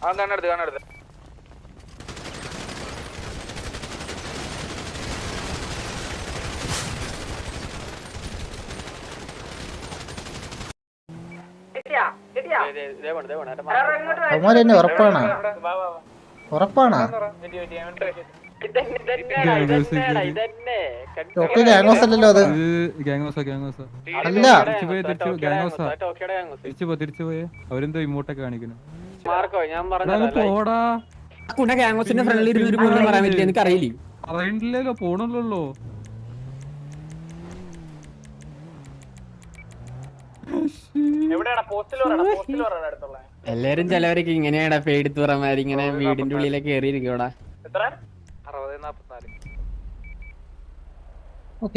കാണടുത്ത് അവന്മാരെന്നെ ഉറപ്പാണോ? ഉറപ്പാണോ? Tokyo gangs അല്ലല്ലോ അത്. അല്ല തിരിച്ചു പോയേ അവരെന്തോ ഇമോട്ടൊക്കെ കാണിക്കുന്നു. ഗ്യാങ്സിന്റെ ഫ്രണ്ടിൽ ഇരുന്നൊരു പോലും പറയാൻ പറ്റില്ല, എനിക്ക് അറിയില്ലേ. പറയണ്ടില്ലല്ലോ, പോണല്ലോ. എല്ലാരും ചിലവരൊക്കെ ഇങ്ങനെയാടാ പേടിത്ത് പറമാര് ഇങ്ങനെ വീടിന്റെ ഉള്ളിലൊക്കെ കയറിയിരിക്കോടാ.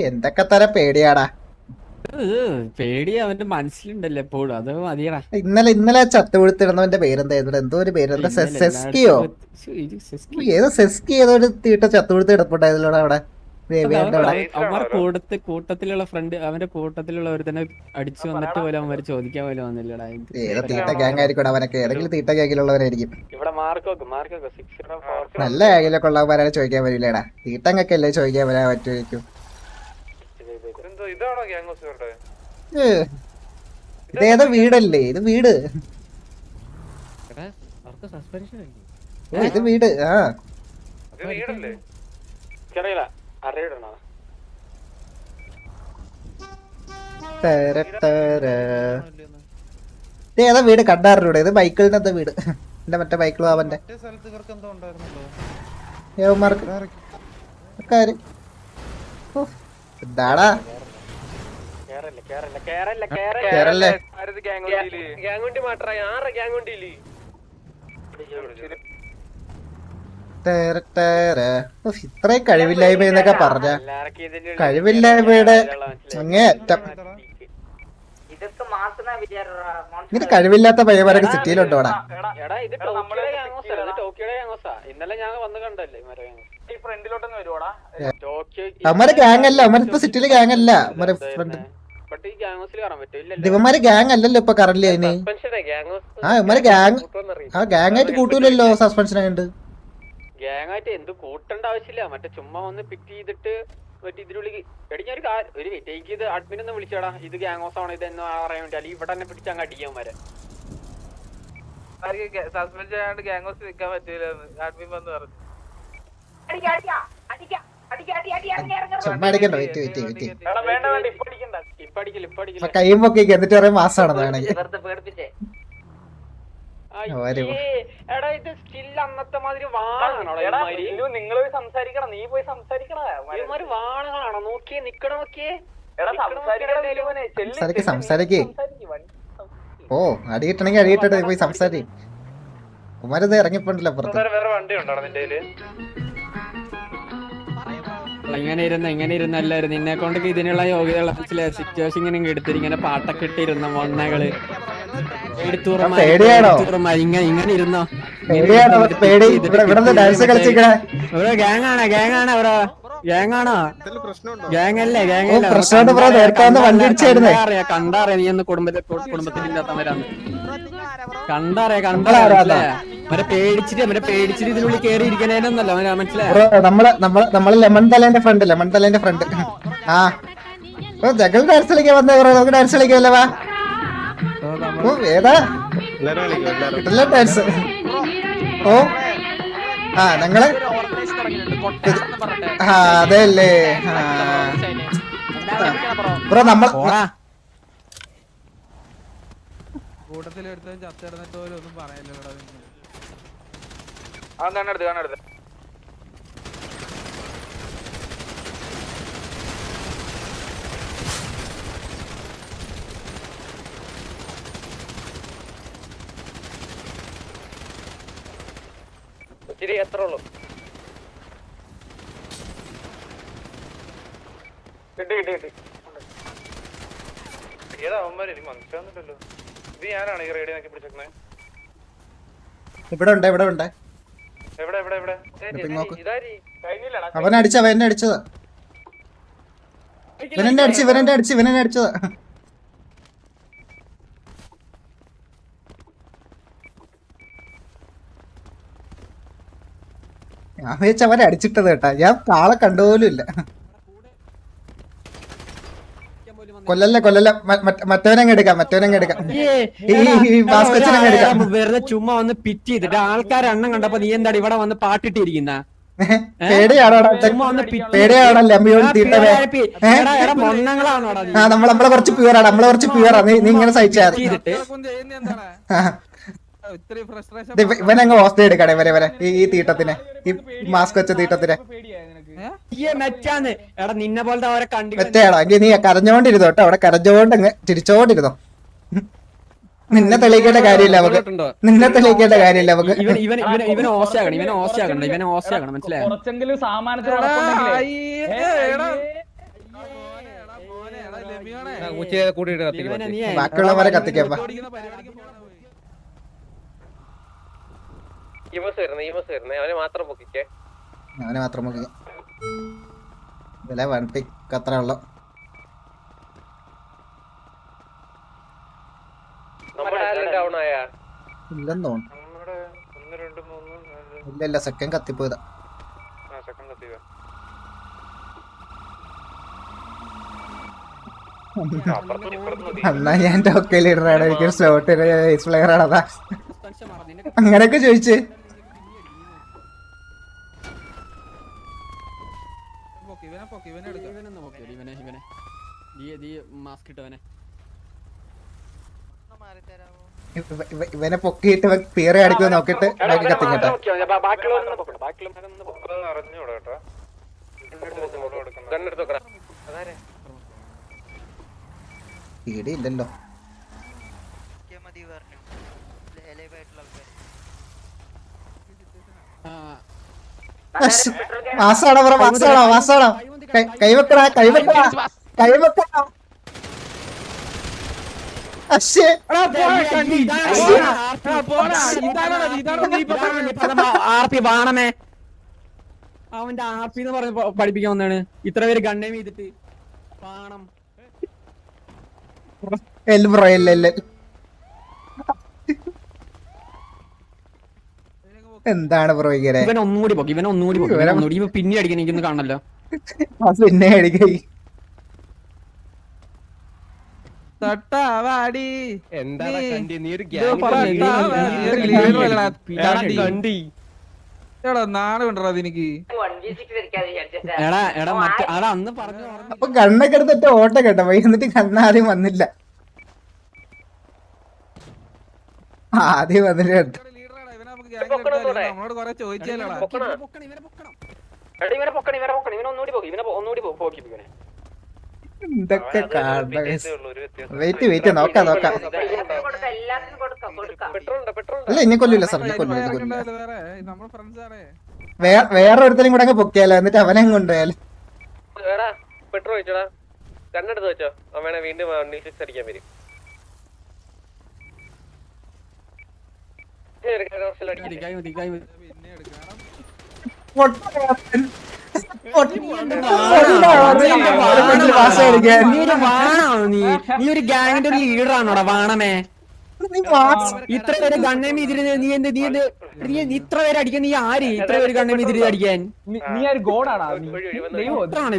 എന്തൊക്കെ തരം പേടിയാടാ. പേടി അവന്റെ മനസ്സിലുണ്ടല്ലോ എപ്പോഴും, അത് മതിയടാ. ഇന്നലെ ചത്തുകൊടുത്തിരുന്നവന്റെ പേരെന്തായിരുന്നു? എന്തോ ഒരു പേര്, സെസ്കിയോ ഏതോ സെസ്കി ഏതോ ഒരു തീട്ട ചത്തുകൊടുത്ത് കിടപ്പുണ്ടായിരുന്നല്ലോ അവിടെ. അവന്മാർ കൂട്ടത്തിലുള്ള ഫ്രണ്ട്, അവന്റെ കൂട്ടത്തിലുള്ളവർ തന്നെ അടിച്ചു വന്നിട്ട് പോലും അവന്മാര് ചോദിക്കാൻ പോലും വന്നില്ലടാ. ഏതോ തീട്ട ഗ്യാങ് ആയിരിക്കും അവനൊക്കെ, ഏതെങ്കിലും തീട്ട ഗ്യാങ്ങിലുള്ളവരായിരിക്കും. നല്ല ഗ്യാങ്ങിലൊക്കെ ഉള്ളവന്മാരെ ചോദിക്കാൻ പറ്റില്ലടാ, തീട്ടങ്ങൊക്കെ അല്ലേ ചോദിക്കാൻ വരാൻ പറ്റുമായിരിക്കും. ഇതേതോ വീടല്ലേ ഇത്? വീട് ഇത് വീട്. ആ ഏതാ വീട് കണ്ടാറിലൂടെ? ഇത് ബൈക്കിളിന്റെ വീട്, എന്റെ മറ്റേ ബൈക്കിളും അവന്റെ എന്താടാ കേറല്ലേ? ഇത്രയും കഴിവില്ലായ്മ എന്നൊക്കെ പറഞ്ഞ കഴിവില്ലായ്മയുടെ അങ്ങേയറ്റം. ഇങ്ങനെ കഴിവില്ലാത്ത പയ്യന്മാരൊക്കെ സിറ്റിയിലുണ്ടോടാ? അവന്മാരെ ഗ്യാങ് അല്ല, അവന്മാരിപ്പോ സിറ്റിയിലെ ഗ്യാങ് അല്ല. ഇവന്മാര് ഗ്യാങ് അല്ലല്ലോ ഇപ്പൊ കറന്റ് അതിന്. ആ ഇവന്മാര് ഗ്യാങ് ആയിട്ട് കൂട്ടൂലല്ലോ സസ്പെൻഷൻ ആയിട്ട്. ഗ്യാങ് ആയിട്ട് എന്ത് കൂട്ടേണ്ട ആവശ്യമില്ല, മറ്റേ ചുമ്മാ വന്ന് പിക്ക് ചെയ്തിട്ട് മറ്റേ ഇതിനുള്ളിൽ ഒരു ടേക്ക് ചെയ്ത് അഡ്മിനൊന്ന് വിളിച്ചോടാ, ഇത് ഗ്യാങ് ഹൗസ് ആണോ ഇതെന്ന് പറയാൻ വേണ്ടി. അല്ലെങ്കിൽ ഇവിടെ തന്നെ പിടിച്ചങ്ങ് അടിക്കാൻ വരെ സസ്പെൻഷൻ ആയതുകൊണ്ട് ഗ്യാങ് ഹൗസ് നിൽക്കാൻ പറ്റൂല അഡ്മിൻ വന്ന് പറഞ്ഞു. കയ്യുമ്പൊക്കെ എന്നിട്ട് പറയാൻ മാസാണെന്ന് വേണമെങ്കിൽ. സംസാരിക്കേ ഓ അടി കിട്ടണമെങ്കിൽ അടി കിട്ടട്ടെ, പോയി സംസാരിക്കും. കുമാരത് ഇറങ്ങിപ്പോണ്ടല്ലോ അപ്പുറത്ത്. ഇങ്ങനെ ഇരുന്നല്ലായിരുന്നു നിന്നെ കൊണ്ടൊക്കെ ഇതിനുള്ള യോഗ്യതയുള്ള സിറ്റുവേഷൻ ഇങ്ങനെ എടുത്തിട്ട് ഇങ്ങനെ പാട്ടൊക്കെ ഇട്ടിരുന്ന മൊണ്ണകള് ഇങ്ങനെ ഇരുന്നോ? ഗ്യാങ്ങാണോ ബ്രോ? ഗ്യാങ്ങാണോ? ഗ്യാങ്ങല്ലേ കണ്ടറിയാ നീ ഒന്ന് കുടുംബത്തിലില്ലാത്തവരാന്ന് കണ്ടറിയാ. മറ്റേ പേടിച്ചിട്ട് ഇതിനുള്ളിൽ കേറി ഇരിക്കണേനൊന്നല്ലോ മനസ്സിലായോ? നമ്മള് ലെമൺ തലേന്റെ ഫ്രണ്ട്. ആ ജഗൽ ഡാൻസ് കളിക്കാൻ വന്ന നമുക്ക് ഡാൻസ് കളിക്കാമല്ലോ. വാ ഏതാ ഡാൻസ്? ഓ ആ ഞങ്ങള് അതെല്ലേ ബ്രോ. നമ്മൾ കൂട്ടത്തിലെടുത്ത ചത്തിടന്നിട്ട് പോലും ഒന്നും പറയല്ലോ. കാണടുത്ത് എത്ര ഉള്ളു? കിട്ടി ഏതാ അവന്മാര്? എനിക്ക് മനസ്സിലാവുന്നില്ലല്ലോ. ഇത് ഞാനാണ് ഈ റേഡിയോ നോക്കി പിടിച്ചേക്കുന്നത്. ഇവിടെ ഉണ്ട്. അവനെ അടിച്ചതാ. ഇവനെന്നെ അടിച്ചതാ. ഞാൻ വിചാരിച്ച അവരെ അടിച്ചിട്ടത് കേട്ടാ, ഞാൻ ആളെ കണ്ടുപോലും ഇല്ല. കൊല്ലല്ല മറ്റവനങ്ങ് എടുക്കാം. ഈ ഭാസ്കച്ചനങ്ങ് എടുക്കാം. വെറുതെ ചുമ്മാ വന്ന് പിറ്റ് ചെയ്തിട്ട് ആൾക്കാരെ എണ്ണം കണ്ടപ്പോ നീ എന്താണ് ഇവിടെ വന്ന് പാട്ടിട്ടിരിക്കുന്ന? പേടിയാണല്ലേ അമ്മയോട് തീട്ടവേ. നമ്മളെ കുറച്ച് പ്യൂറാണ്, നീ ഇങ്ങനെ സഹിച്ചാ ഇവനങ്ങ് ഹോസ്റ്റൽ എടുക്കണേ ഇവരെ ഈ തീട്ടത്തിനെ, ഈ മാസ്ക് വെച്ച തീട്ടത്തിനെ. നിന്നെ പോലത്തെ അവരെ മെറ്റാണോ എങ്കിൽ നീ കരഞ്ഞോണ്ടിരുന്നോ കേട്ടോ, അവിടെ കരഞ്ഞോണ്ടങ്ങ് ചിരിച്ചോണ്ടിരുന്നോ. നിന്നെ തെളിയിക്കേണ്ട കാര്യമില്ല നമുക്ക്, ഇവനെ ഓശയാകണം മനസ്സിലായോ? കുറച്ചെങ്കിലും സാമാനത്തിന് ബാക്കിയുള്ളവരെ കത്തിക്കാം. അവനെ മാത്രം പൊക്കിക്കേ, വില വൺ പിക്ക് അത്ര ഉള്ളു. ഇല്ലെന്ന് തോന്നുന്നു. ഇല്ല സെക്കൻഡ് കത്തിപ്പോയതാ. അന്നാ ഞാൻ ടോക്കയിൽ ഇടറാണ്, എനിക്ക് സ്ലോട്ട് പ്ലെയർ ആണതാ അങ്ങനെയൊക്കെ ചോദിച്ച്. ഇവനെ പൊക്കിയിട്ട് പേരെ അടിക്കുക നോക്കിട്ട് ബാക്കി കത്തിക്കട്ടെ. പേടിയില്ലല്ലോ. മാസാണോ കൈവെക്കടാ. വാണമേ അവന്റെ ആർപി എന്ന് പറഞ്ഞ് പഠിപ്പിക്കാൻ വന്നാണ്. ഇത്ര പേര് ഗണ്ണേം ചെയ്തിട്ട് വാണം എന്താണ് ബ്രോ ഇങ്ങനെ? ഇവൻ ഒന്നുകൂടി പോക്കി, ഇവ പിന്നെ അടിക്കാൻ എനിക്കൊന്ന് കാണണല്ലോ. പിന്നെ അടിക്കൈ അപ്പൊ കണ്ണൊക്കെ എടുത്തിട്ട് ഓട്ടം കേട്ടോ പോയി, എന്നിട്ട് കണ്ണാദ്യം വന്നില്ല. ആദ്യം വന്നിട്ട് നമ്മളോട് കൊറേ ചോദിച്ചാലോടാ. എന്തൊക്കെ വെയിറ്റ് നോക്കാം. അല്ല ഇനി കൊല്ലൂല സാർ, വേറെ ഒരുത്തരും കൂടെ അങ്ങ് പൊക്കിയാലോ, എന്നിട്ട് അവനെ കൊണ്ടുപോയാലോ. പെട്രോൾ വെച്ചോടാ, കണ്ണെടുത്ത് വെച്ചോ, അവനെ വീണ്ടും അടിക്കാൻ വരും. നീ ഒരു ഗാങ്ങിന്റെ ഒരു ലീഡർ ആണോടാ വാണമേ? ഇത്ര പേര് ഗണ്ണേം ഇതിര് നീ ഇത്ര പേര് അടിക്കാൻ? നീ ആര് ഇത്ര പേര് ഗണ്ണേം ഇതിര് അടിക്കാൻ? നീ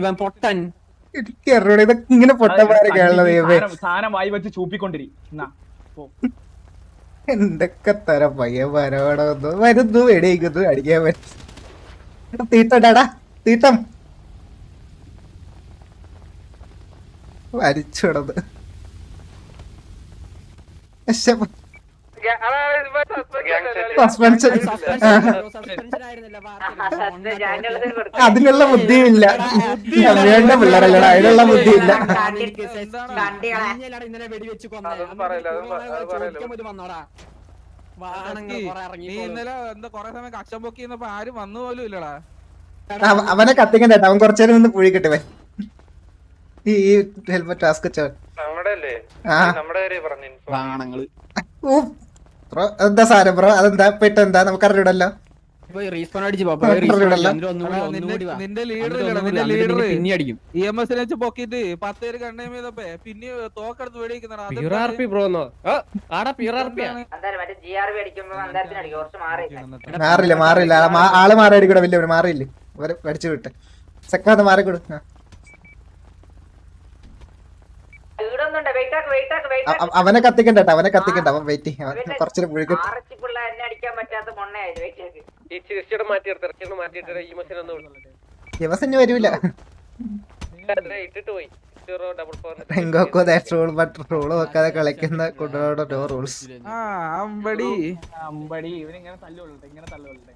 ഇവൻ പൊട്ടൻ. ഇങ്ങനെ പൊട്ടന്മാരൊക്കെയാണല്ലോ സാധനമായി വെച്ച് ചൂപ്പിക്കൊണ്ടിരിക്കും. എന്തൊക്കെ തരം പയ്യന്മാരോടോ വരുന്നു, വെടിയിക്കുന്നു, അടിക്കാൻ പറ്റും. തീട്ടടാ തീട്ടം വരിച്ചുടത്. സസ്പെൻഷൻ അതിനുള്ള ബുദ്ധിയില്ല, വേണ്ട പിള്ളേരല്ലടാ, അതിനുള്ള ബുദ്ധിയില്ല. നീ ഇന്നലെ എന്താ കൊറേ സമയം കക്ഷം പൊക്കിന്നപ്പോ ആരും വന്നു പോലും ഇല്ലടാ. അവനെ കത്തിക്കണ്ട, അവൻ കുറച്ചേരം നിന്ന് പുഴി കിട്ടുവേ. ഈ ഹെൽമെറ്റ് ടാസ്ക് എന്താ സാരം ബ്രോ? അതെന്താ പെട്ടെന്താ നമുക്ക് അറിഞ്ഞൂടല്ലോ. റീസ്പോൺ അടിച്ചു നിന്റെ ലീഡർ പിന്നെ അടിക്കും EMS വെച്ച് പൊക്കിട്ട് 10 പേര് കണ്ണേ ചെയ്തപ്പോ പിന്നെ തോക്കെടുത്ത് വെടിയിക്കുന്നതാണ് മാറില്ല ആള് മാറി അടിക്കൂടെ വലിയ മാറിയില്ലേ അവര് അടിച്ചു വിട്ട് സെക്കാന്ന് മാറിക്കൂടെ അവനെ കത്തിക്കണ്ട അവൻ വെയിറ്റ് കുറച്ചു ദിവസം വരൂല ഇട്ടിട്ട് പോയി റൂള് വെക്കാതെ കളിക്കുന്ന കുട്ടികളുടെ നോ റൂൾസ്. അമ്പടി ഇവനിങ്ങനെ തല്ലുകൊള്ളട്ടെ ഇങ്ങനെ തല്ലുകൊള്ളട്ടെ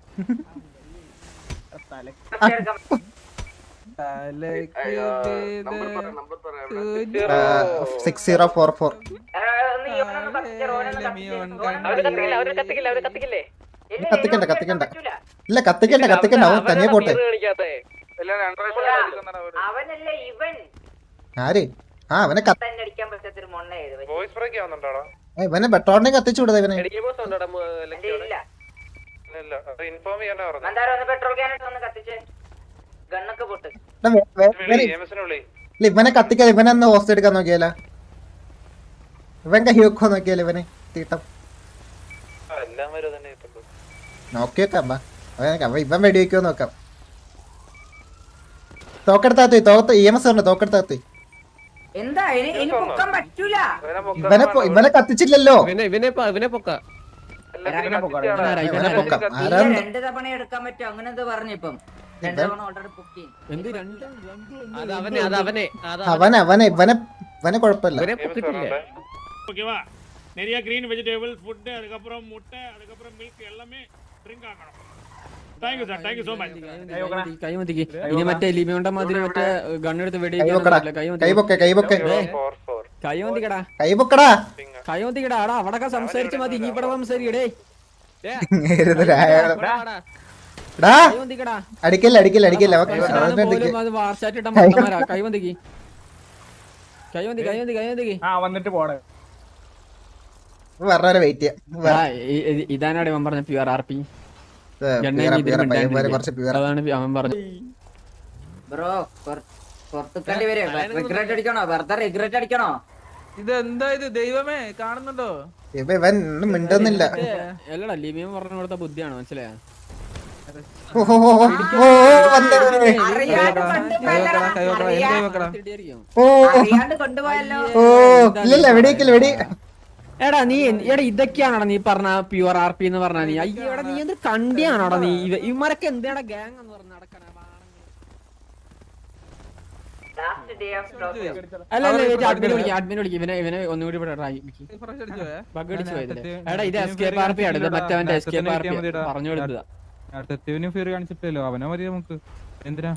6044. കത്തിക്കണ്ട ഇല്ല കത്തിക്കണ്ട അവൻ തനിയെ പോട്ടെ. ആര് അവനെ ഇവനെ ബെട്ടോണിനെ കത്തിച്ചു വിടുക ഇവനെ. ഇവനെ കത്തിക്കാതെ ഇവനെന്ന് ഹോസ്റ്റ് എടുക്കാൻ നോക്കിയാല ഇവൻ കൈ വെക്കോ നോക്കിയാലോ ഇവന് തീട്ടം നോക്കിയേക്കാം ഇവൻ വെടി വെക്കോ നോക്കാം. തോക്കെടുത്താത്തി EMS ഉണ്ട് തോക്കെടുത്താത്തി. ഇവനെ കത്തിച്ചില്ലല്ലോ. ഇവനെ പൊക്ക ഇവനെ കുഴപ്പമില്ല. நிறைய green vegetable food அதுக்கப்புறம் முட்டை அதுக்கப்புறம் milk எல்லாமே drink ஆகணும். Thank you sir, thank you so much. കൈമതിക്ക് ഇനി മറ്റേ ലിമിയോണ്ട മാതിരി മറ്റേ ഗണ്ണെടുത്ത് വെടി കൈമതിക്കടാ ആടാ അവിടൊക്കെ സംസാരിച്ച് മതി ഇനി ഇവിടെ സംസാരിക്കടേ അടിക്കല്ല വാർച്ചാറ്റിട്ട മൊത്തമാരാ കൈമതിക്ക് വന്നിട്ട് പോടെ പറഞ്ഞ വെയിറ്റ് ഇതാനാണ് അവൻ പറഞ്ഞ പ്യുവർ RP അതാണ് അവൻ പറഞ്ഞു. ഇതെന്താ ഇത് ദൈവമേ കാണുന്നുണ്ടോ? ഇവൻ മിണ്ടുന്നില്ല. അല്ലടാ ലിമിയം പറഞ്ഞു കൊടുത്ത ബുദ്ധിയാണ് മനസ്സിലായ. എടാ നീ ഇതൊക്കെയാണോടാ നീ പറഞ്ഞ പ്യുവർ RP എന്ന് പറഞ്ഞ നീ അയ്യോടാ നീ എന്ത് കണ്ടിയാണോടാ നീ ഇവന്മാരൊക്കെ എന്താണ് ഗ്യാങ് എന്ന് പറഞ്ഞ നടക്കണ അഡ്മിൻ വിളിക്കും ഇവനെ ഒന്നുകൂടി ബഗ് അടിച്ചു പോയത്. എടാ ഇത് എസ്കേപ്പ് RP ആണ് ഇത് മറ്റവന്റെ എസ്കേപ്പ് RP പറഞ്ഞു കൊടുത്തതാ. കാണിച്ചിട്ടില്ലല്ലോ അവനെ മതി നമുക്ക് എന്തിനാ